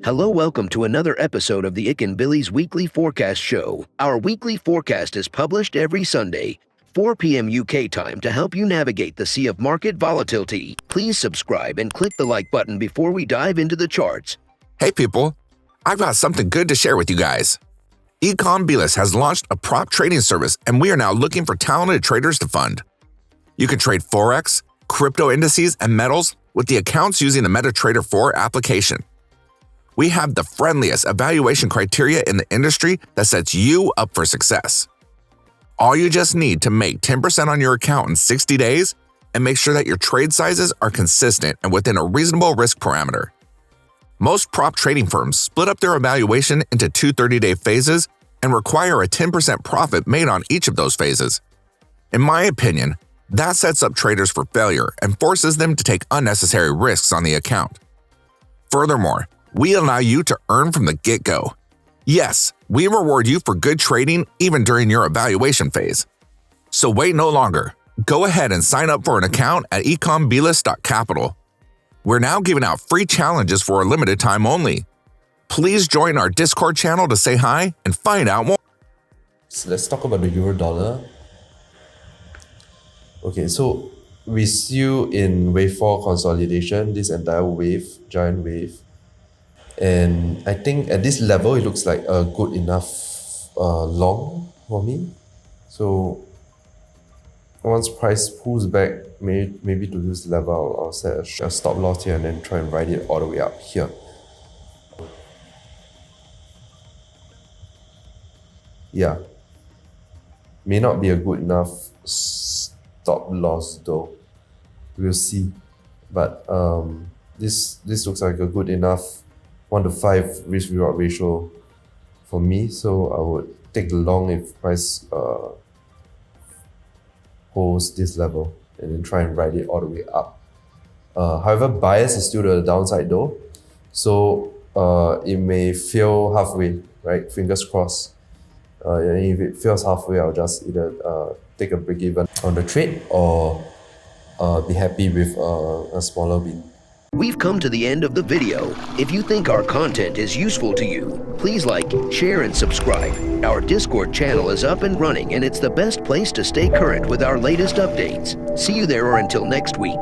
Hello, welcome to another episode of the Ikan Bilis Weekly Forecast Show. Our weekly forecast is published every Sunday, 4 p.m. UK time to help you navigate the sea of market volatility. Please subscribe and click the like button before we dive into the charts. Hey people, I've got something good to share with you guys. Bilis has launched a prop trading service and we are now looking for talented traders to fund. You can trade Forex, crypto indices, and metals with the accounts using the MetaTrader 4 application. We have the friendliest evaluation criteria in the industry that sets you up for success. All you just need to make 10% on your account in 60 days and make sure that your trade sizes are consistent and within a reasonable risk parameter. Most prop trading firms split up their evaluation into two 30-day phases and require a 10% profit made on each of those phases. In my opinion, that sets up traders for failure and forces them to take unnecessary risks on the account. Furthermore, we allow you to earn from the get-go. Yes, we reward you for good trading even during your evaluation phase. So wait no longer. Go ahead and sign up for an account at ikanbilis.capital. We're now giving out free challenges for a limited time only. Please join our Discord channel to say hi and find out more. So let's talk about the euro dollar. Okay, so we still in wave 4 consolidation, this entire wave, giant wave. And I think at this level, it looks like a good enough long for me. So once price pulls back, maybe to this level, I'll set a stop loss here and then try and ride it all the way up here. Yeah, may not be a good enough stop loss though. We'll see. But this looks like a good enough 1-to-5 risk-reward ratio for me, so I would take the long if price holds this level and then try and ride it all the way up. However, bias is still to the downside though, so it may fail halfway, right? Fingers crossed. And if it fails halfway, I'll just either take a break even on the trade or be happy with a smaller win. We've come to the end of the video. If you think our content is useful to you, please like, share, and subscribe. Our Discord channel is up and running, and it's the best place to stay current with our latest updates. See you there or until next week.